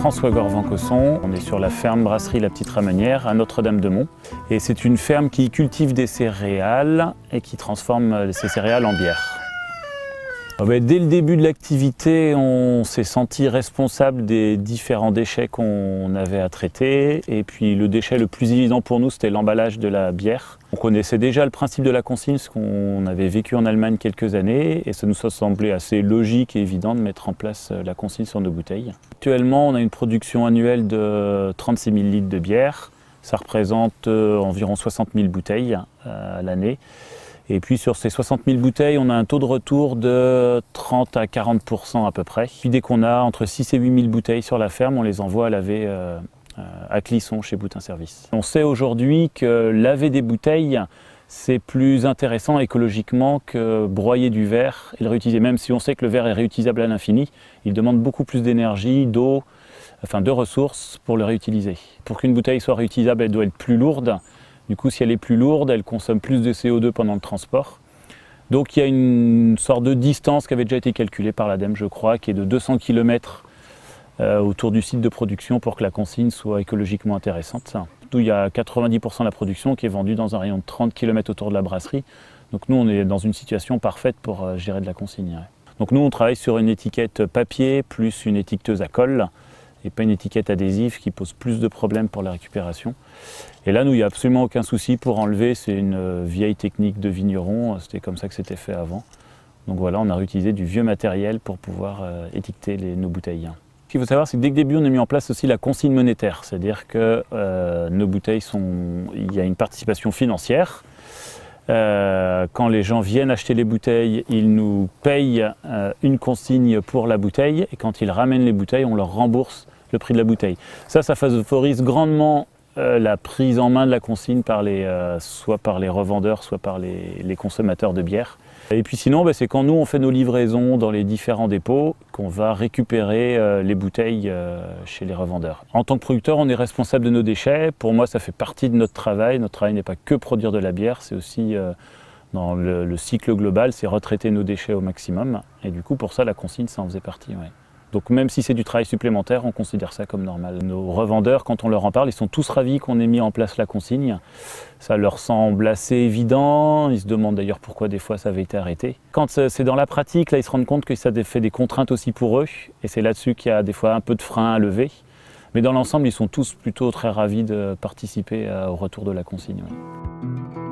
François Gorvan-Cosson. On est sur la ferme brasserie La Petite Ramanière à Notre-Dame-de-Mont. Et c'est une ferme qui cultive des céréales et qui transforme ces céréales en bière. Dès le début de l'activité, on s'est senti responsable des différents déchets qu'on avait à traiter. Et puis le déchet le plus évident pour nous, c'était l'emballage de la bière. On connaissait déjà le principe de la consigne, parce qu'on avait vécu en Allemagne quelques années. Et ça nous a semblé assez logique et évident de mettre en place la consigne sur nos bouteilles. Actuellement, on a une production annuelle de 36 000 litres de bière. Ça représente environ 60 000 bouteilles à l'année. Et puis sur ces 60 000 bouteilles, on a un taux de retour de 30 à 40% à peu près. Puis dès qu'on a entre 6 et 8 000 bouteilles sur la ferme, on les envoie à laver à Clisson chez Boutin Service. On sait aujourd'hui que laver des bouteilles, c'est plus intéressant écologiquement que broyer du verre et le réutiliser. Même si on sait que le verre est réutilisable à l'infini, il demande beaucoup plus d'énergie, d'eau, de ressources pour le réutiliser. Pour qu'une bouteille soit réutilisable, elle doit être plus lourde. Du coup, si elle est plus lourde, elle consomme plus de CO2 pendant le transport. Donc il y a une sorte de distance qui avait déjà été calculée par l'ADEME, je crois, qui est de 200 km autour du site de production pour que la consigne soit écologiquement intéressante. D'où il y a 90% de la production qui est vendue dans un rayon de 30 km autour de la brasserie. Donc nous, on est dans une situation parfaite pour gérer de la consigne. Donc nous, on travaille sur une étiquette papier plus une étiqueteuse à colle, et pas une étiquette adhésive qui pose plus de problèmes pour la récupération. Et là, nous, il n'y a absolument aucun souci pour enlever. C'est une vieille technique de vigneron, c'était comme ça que c'était fait avant. Donc voilà, on a réutilisé du vieux matériel pour pouvoir étiqueter nos bouteilles. Ce qu'il faut savoir, c'est que dès le début, on a mis en place aussi la consigne monétaire, c'est-à-dire que nos bouteilles il y a une participation financière. Quand les gens viennent acheter les bouteilles, ils nous payent une consigne pour la bouteille, et quand ils ramènent les bouteilles, on leur rembourse le prix de la bouteille. Ça favorise grandement la prise en main de la consigne soit par les revendeurs, soit par les consommateurs de bière. Et puis sinon, c'est quand nous on fait nos livraisons dans les différents dépôts qu'on va récupérer les bouteilles chez les revendeurs. En tant que producteur, on est responsable de nos déchets. Pour moi, ça fait partie de notre travail. Notre travail n'est pas que produire de la bière, c'est aussi dans le cycle global, c'est retraiter nos déchets au maximum. Et du coup, pour ça, la consigne, ça en faisait partie. Ouais. Donc même si c'est du travail supplémentaire, on considère ça comme normal. Nos revendeurs, quand on leur en parle, ils sont tous ravis qu'on ait mis en place la consigne. Ça leur semble assez évident, ils se demandent d'ailleurs pourquoi des fois ça avait été arrêté. Quand c'est dans la pratique, là, ils se rendent compte que ça fait des contraintes aussi pour eux, et c'est là-dessus qu'il y a des fois un peu de frein à lever. Mais dans l'ensemble, ils sont tous plutôt très ravis de participer au retour de la consigne. Ouais.